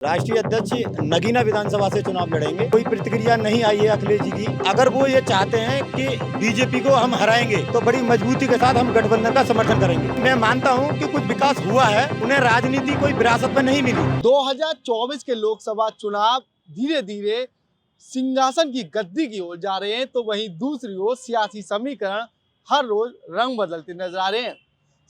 राष्ट्रीय अध्यक्ष नगीना विधानसभा से चुनाव लड़ेंगे। कोई प्रतिक्रिया नहीं आई है अखिलेश जी की। अगर वो ये चाहते हैं कि बीजेपी को हम हराएंगे तो बड़ी मजबूती के साथ हम गठबंधन का समर्थन करेंगे। मैं मानता हूं कि कुछ विकास हुआ है, उन्हें राजनीति कोई विरासत में नहीं मिली। 2024 के लोकसभा चुनाव धीरे धीरे सिंहासन की गद्दी की ओर जा रहे हैं, तो वहीं दूसरी ओर सियासी समीकरण हर रोज रंग बदलते नजर आ रहे हैं।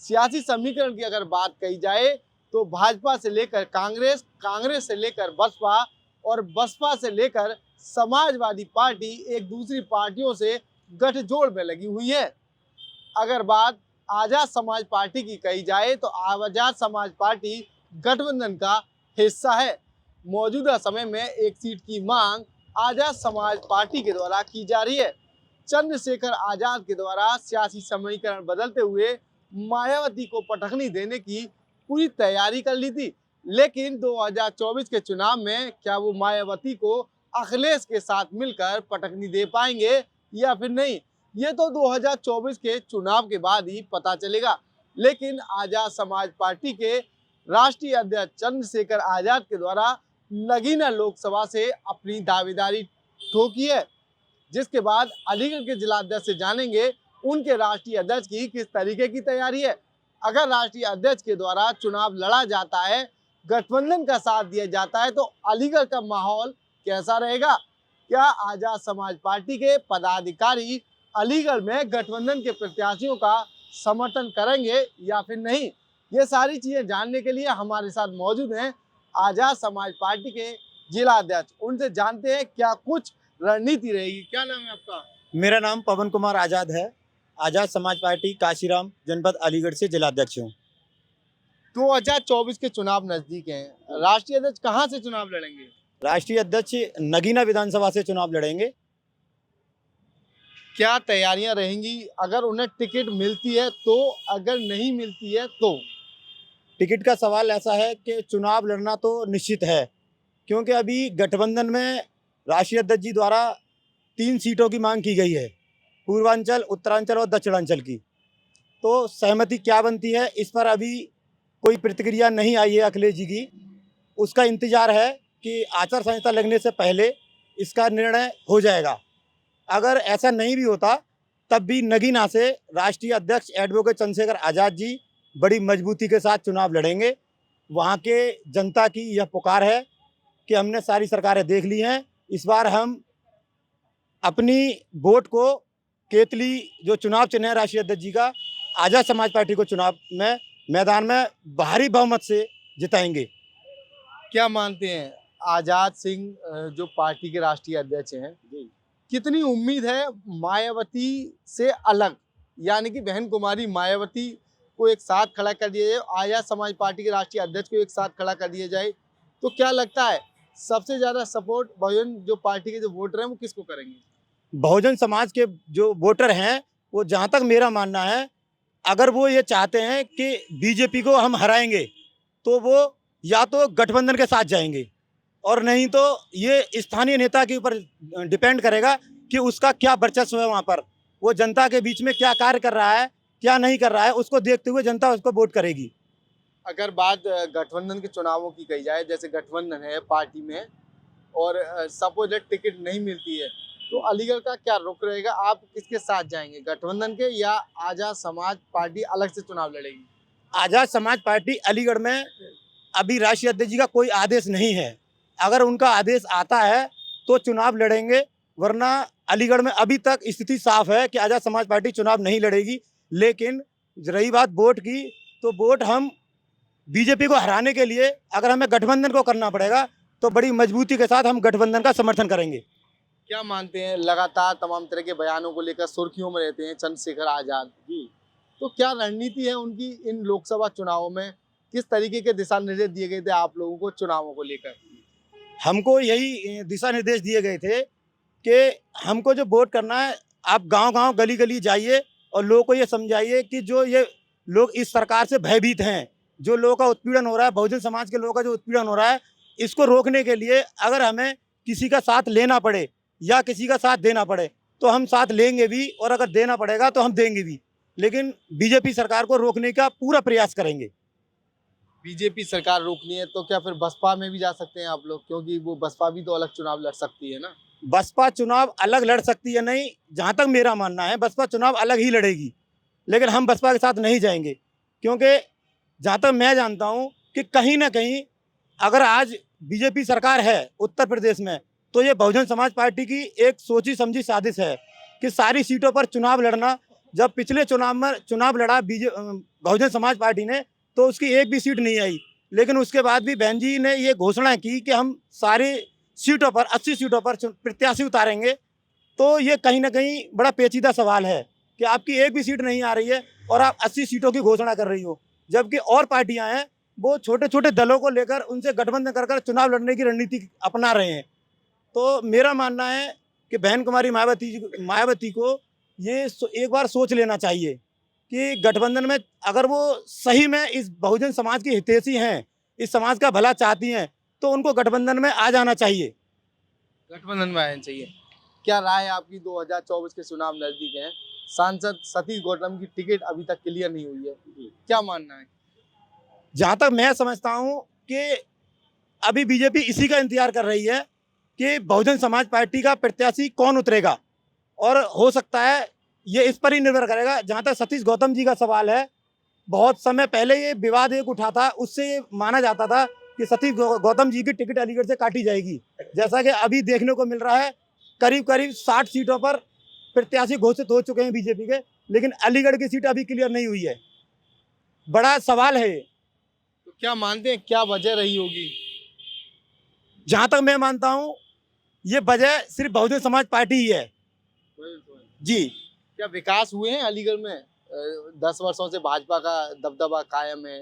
सियासी समीकरण की अगर बात कही जाए तो भाजपा से लेकर कांग्रेस, कांग्रेस से लेकर बसपा और बसपा से लेकर समाजवादी पार्टी एक दूसरी पार्टियों से गठजोड़ में लगी हुई है। अगर बात आजाद समाज पार्टी की कही जाए तो आजाद समाज पार्टी गठबंधन का हिस्सा है। मौजूदा समय में एक सीट की मांग आजाद समाज पार्टी के द्वारा की जा रही है। चंद्रशेखर आजाद के द्वारा सियासी समीकरण बदलते हुए मायावती को पटखनी देने की पूरी तैयारी कर ली थी, लेकिन 2024 के चुनाव में क्या वो मायावती को अखिलेश के साथ मिलकर पटखनी दे पाएंगे या फिर नहीं, ये तो 2024 के चुनाव के बाद ही पता चलेगा। लेकिन आजाद समाज पार्टी के राष्ट्रीय अध्यक्ष चंद्रशेखर आजाद के द्वारा नगीना लोकसभा से अपनी दावेदारी ठोकी है, जिसके बाद अलीगढ़ के जिलाध्यक्ष से जानेंगे उनके राष्ट्रीय अध्यक्ष की किस तरीके की तैयारी है। अगर राष्ट्रीय अध्यक्ष के द्वारा चुनाव लड़ा जाता है, गठबंधन का साथ दिया जाता है, तो अलीगढ़ का माहौल कैसा रहेगा? क्या आजाद समाज पार्टी के पदाधिकारी अलीगढ़ में गठबंधन के प्रत्याशियों का समर्थन करेंगे या फिर नहीं? ये सारी चीजें जानने के लिए हमारे साथ मौजूद हैं आजाद समाज पार्टी के जिला अध्यक्ष। उनसे जानते हैं क्या कुछ रणनीति रहेगी। क्या नाम है आपका? मेरा नाम पवन कुमार आजाद है। आजाद समाज पार्टी काशीराम जनपद अलीगढ़ से जिलाध्यक्ष हूँ। 2024 के चुनाव नजदीक हैं, राष्ट्रीय अध्यक्ष कहाँ से चुनाव लड़ेंगे? राष्ट्रीय अध्यक्ष नगीना विधानसभा से चुनाव लड़ेंगे। क्या तैयारियां रहेंगी अगर उन्हें टिकट मिलती है तो, अगर नहीं मिलती है तो? टिकट का सवाल ऐसा है कि चुनाव लड़ना तो निश्चित है, क्योंकि अभी गठबंधन में राष्ट्रीय अध्यक्ष जी द्वारा 3 सीटों की मांग की गई है, पूर्वांचल, उत्तरांचल और दक्षिणांचल की। तो सहमति क्या बनती है, इस पर अभी कोई प्रतिक्रिया नहीं आई है अखिलेश जी की। उसका इंतजार है कि आचार संहिता लगने से पहले इसका निर्णय हो जाएगा। अगर ऐसा नहीं भी होता तब भी नगीना से राष्ट्रीय अध्यक्ष एडवोकेट चंद्रशेखर आज़ाद जी बड़ी मजबूती के साथ चुनाव लड़ेंगे। वहाँ के जनता की यह पुकार है कि हमने सारी सरकारें देख ली हैं, इस बार हम अपनी वोट को केतली जो चुनाव चिन्ह है राष्ट्रीय अध्यक्ष जी का, आजाद समाज पार्टी को चुनाव में मैदान में भारी बहुमत से जिताएंगे। क्या मानते हैं आजाद सिंह जो पार्टी के राष्ट्रीय अध्यक्ष हैं, कितनी उम्मीद है मायावती से अलग, यानी कि बहन कुमारी मायावती को एक साथ खड़ा कर दिया जाए, आजाद समाज पार्टी के राष्ट्रीय अध्यक्ष को एक साथ खड़ा कर दिया जाए, तो क्या लगता है सबसे ज्यादा सपोर्ट बहुजन जो पार्टी के जो वोटर हैं वो किसको करेंगे? बहुजन समाज के जो वोटर हैं, वो जहाँ तक मेरा मानना है, अगर वो ये चाहते हैं कि बीजेपी को हम हराएंगे तो वो या तो गठबंधन के साथ जाएंगे, और नहीं तो ये स्थानीय नेता के ऊपर डिपेंड करेगा कि उसका क्या वर्चस्व है वहाँ पर, वो जनता के बीच में क्या कार्य कर रहा है, क्या नहीं कर रहा है, उसको देखते हुए जनता उसको वोट करेगी। अगर बात गठबंधन के चुनावों की कही जाए, जैसे गठबंधन है पार्टी में और सपोज टिकट नहीं मिलती है, तो अलीगढ़ का क्या रुख रहेगा? आप किसके साथ जाएंगे, गठबंधन के या आजाद समाज पार्टी अलग से चुनाव लड़ेगी? आजाद समाज पार्टी अलीगढ़ में अभी राष्ट्रीय अध्यक्ष जी का कोई आदेश नहीं है। अगर उनका आदेश आता है तो चुनाव लड़ेंगे, वरना अलीगढ़ में अभी तक स्थिति साफ है कि आजाद समाज पार्टी चुनाव नहीं लड़ेगी। लेकिन रही बात वोट की, तो वोट हम बीजेपी को हराने के लिए अगर हमें गठबंधन को करना पड़ेगा तो बड़ी मजबूती के साथ हम गठबंधन का समर्थन करेंगे। क्या मानते हैं, लगातार तमाम तरह के बयानों को लेकर सुर्खियों में रहते हैं चंद्रशेखर आजाद जी, तो क्या रणनीति है उनकी इन लोकसभा चुनावों में? किस तरीके के दिशा निर्देश दिए गए थे आप लोगों को चुनावों को लेकर? हमको यही दिशा निर्देश दिए गए थे कि हमको जो वोट करना है, आप गांव-गांव, गली-गली जाइए और लोगों को ये समझाइए कि जो ये लोग इस सरकार से भयभीत हैं, जो लोगों का उत्पीड़न हो रहा है, बहुजन समाज के लोगों का जो उत्पीड़न हो रहा है, इसको रोकने के लिए अगर हमें किसी का साथ लेना पड़े या किसी का साथ देना पड़े तो हम साथ लेंगे भी, और अगर देना पड़ेगा तो हम देंगे भी, लेकिन बीजेपी सरकार को रोकने का पूरा प्रयास करेंगे। बीजेपी सरकार रोकनी है तो क्या फिर बसपा में भी जा सकते हैं आप लोग, क्योंकि वो बसपा भी तो अलग चुनाव लड़ सकती है ना। बसपा चुनाव अलग लड़ सकती है नहीं, जहाँ तक मेरा मानना है बसपा चुनाव अलग ही लड़ेगी, लेकिन हम बसपा के साथ नहीं जाएंगे। क्योंकि जहाँ तक मैं जानता हूँ कि कहीं ना कहीं अगर आज बीजेपी सरकार है उत्तर प्रदेश में, तो ये बहुजन समाज पार्टी की एक सोची समझी साजिश है कि सारी सीटों पर चुनाव लड़ना। जब पिछले चुनाव में चुनाव लड़ा बहुजन समाज पार्टी ने, तो उसकी एक भी सीट नहीं आई, लेकिन उसके बाद भी बहन जी ने ये घोषणा की कि हम सारी सीटों पर 80 सीटों पर प्रत्याशी उतारेंगे। तो ये कहीं ना कहीं बड़ा पेचीदा सवाल है कि आपकी एक भी सीट नहीं आ रही है और आप 80 सीटों की घोषणा कर रही हो, जबकि और पार्टियां हैं वो छोटे छोटे दलों को लेकर उनसे गठबंधन कर चुनाव लड़ने की रणनीति अपना रहे हैं। तो मेरा मानना है कि बहन कुमारी मायावती को ये एक बार सोच लेना चाहिए कि गठबंधन में अगर वो सही में इस बहुजन समाज की हितैषी हैं, इस समाज का भला चाहती हैं, तो उनको गठबंधन में आ जाना चाहिए। गठबंधन में आना चाहिए। क्या राय है आपकी? 2024 के चुनाव नजदीक हैं, सांसद सतीश गौतम की टिकट अभी तक क्लियर नहीं हुई है, क्या मानना है? जहाँ तक मैं समझता हूँ कि अभी बीजेपी इसी का इंतजार कर रही है कि बहुजन समाज पार्टी का प्रत्याशी कौन उतरेगा, और हो सकता है ये इस पर ही निर्भर करेगा। जहाँ तक सतीश गौतम जी का सवाल है, बहुत समय पहले ये विवाद एक उठा था, उससे ये माना जाता था कि सतीश गौतम जी की टिकट अलीगढ़ से काटी जाएगी। जैसा कि अभी देखने को मिल रहा है, करीब करीब 60 सीटों पर प्रत्याशी घोषित हो चुके हैं बीजेपी के, लेकिन अलीगढ़ की सीट अभी क्लियर नहीं हुई है। बड़ा सवाल है ये। तो क्या मानते हैं, क्या वजह रही होगी? जहाँ तक मैं मानता हूँ ये वजह सिर्फ बहुजन समाज पार्टी ही है जी। क्या विकास हुए हैं अलीगढ़ में? 10 वर्षों से भाजपा का दबदबा कायम है,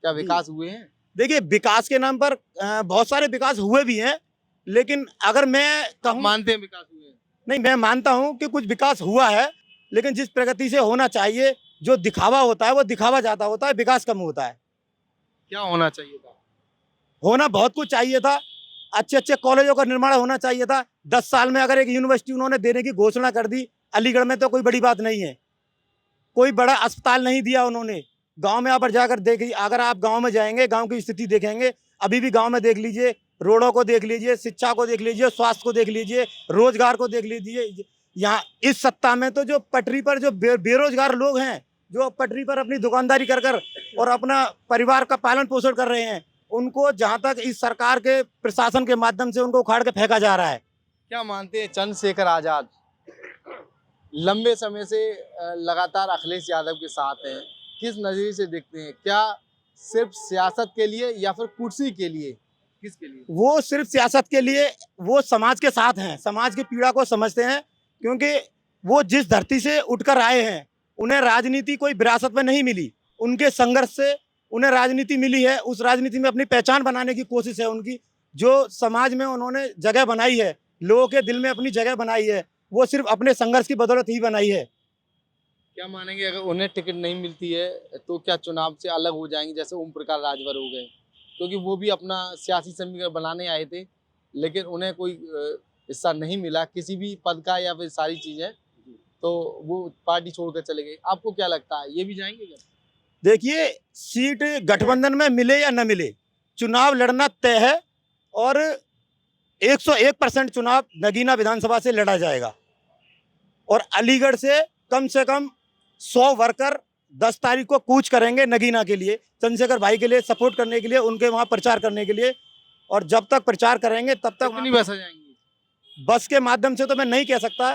क्या विकास हुए हैं? देखिए, विकास के नाम पर बहुत सारे विकास हुए भी हैं, लेकिन अगर मैं कहूँ, मानते हैं विकास हुए हैं? नहीं, मैं मानता हूँ कि कुछ विकास हुआ है, लेकिन जिस प्रगति से होना चाहिए, जो दिखावा होता है वो दिखावा ज़्यादा होता है, विकास कम होता है। क्या होना चाहिए था? होना बहुत कुछ चाहिए था। अच्छे अच्छे कॉलेजों का निर्माण होना चाहिए था। 10 साल में अगर एक यूनिवर्सिटी उन्होंने देने की घोषणा कर दी अलीगढ़ में, तो कोई बड़ी बात नहीं है। कोई बड़ा अस्पताल नहीं दिया उन्होंने। गांव में आप जाकर देखिए, अगर आप गांव में जाएंगे, गांव की स्थिति देखेंगे, अभी भी गांव में देख लीजिए, रोडों को देख लीजिए, शिक्षा को देख लीजिए, स्वास्थ्य को देख लीजिए, रोजगार को देख लीजिए। यहाँ इस सत्ता में तो जो पटरी पर जो बेरोजगार लोग हैं, जो पटरी पर अपनी दुकानदारी कर कर और अपना परिवार का पालन पोषण कर रहे हैं, उनको जहाँ तक इस सरकार के प्रशासन के माध्यम से उनको उखाड़ के फेंका जा रहा है। क्या मानते हैं, चंद्रशेखर आजाद लंबे समय से लगातार अखिलेश यादव के साथ हैं, किस नजरिए से देखते हैं? क्या सिर्फ सियासत के लिए या फिर कुर्सी के लिए, किसके लिए? वो सिर्फ सियासत के लिए, वो समाज के साथ हैं, समाज की पीड़ा को समझते हैं, क्योंकि वो जिस धरती से उठकर आए हैं, उन्हें राजनीति कोई विरासत में नहीं मिली, उनके संघर्ष से उन्हें राजनीति मिली है। उस राजनीति में अपनी पहचान बनाने की कोशिश है उनकी। जो समाज में उन्होंने जगह बनाई है, लोगों के दिल में अपनी जगह बनाई है, वो सिर्फ अपने संघर्ष की बदौलत ही बनाई है। क्या मानेंगे, अगर उन्हें टिकट नहीं मिलती है तो क्या चुनाव से अलग हो जाएंगे, जैसे ओम प्रकाश राजभर हो गए? क्योंकि वो भी अपना सियासी समीकरण बनाने आए थे, लेकिन उन्हें कोई हिस्सा नहीं मिला किसी भी पद का या फिर सारी चीजें, तो वो पार्टी छोड़कर चले गए। आपको क्या लगता है, ये भी जाएंगे क्या? देखिए, सीट गठबंधन में मिले या न मिले, चुनाव लड़ना तय है, और 101% चुनाव नगीना विधानसभा से लड़ा जाएगा, और अलीगढ़ से कम 100 वर्कर 10 तारीख को कूच करेंगे नगीना के लिए, चंद्रशेखर भाई के लिए सपोर्ट करने के लिए, उनके वहाँ प्रचार करने के लिए। और जब तक प्रचार करेंगे तब तक कितनी बस जाएंगी? बस के माध्यम से तो मैं नहीं कह सकता,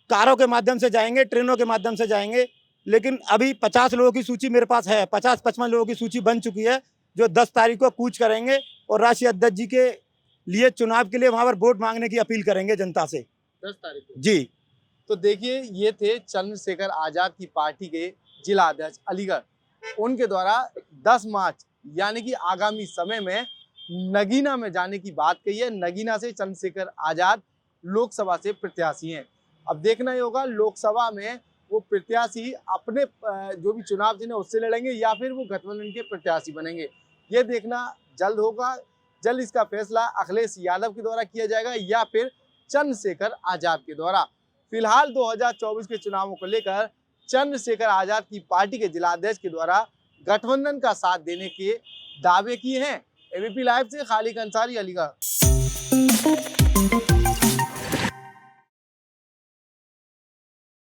कारों के माध्यम से जाएंगे, ट्रेनों के माध्यम से जाएंगे, लेकिन अभी 50 लोगों की सूची मेरे पास है, 50-55 लोगों की सूची बन चुकी है, जो 10 तारीख को कूच करेंगे और राष्ट्रीय अध्यक्ष जी के लिए चुनाव के लिए वहाँ पर वोट मांगने की अपील करेंगे जनता से। 10 तारीख को जी। तो देखिए, ये थे चंद्रशेखर आजाद की पार्टी के जिला अध्यक्ष अलीगढ़। उनके द्वारा 10 मार्च यानी कि आगामी समय में नगीना में जाने की बात कही है। नगीना से चंद्रशेखर आजाद लोकसभा से प्रत्याशी हैं। अब देखना ही होगा लोकसभा में वो प्रत्याशी अपने जो भी चुनाव चिन्ह उससे लड़ेंगे या फिर वो गठबंधन के प्रत्याशी बनेंगे, ये देखना जल्द होगा। जल्द इसका फैसला अखिलेश यादव के द्वारा किया जाएगा या फिर चंद्रशेखर आजाद के द्वारा। फिलहाल 2024 के चुनावों को लेकर चंद्रशेखर आजाद की पार्टी के जिलाध्यक्ष के द्वारा गठबंधन का साथ देने के दावे किए हैं। एबीपी लाइव से खालिद अंसारी, अलीगढ़।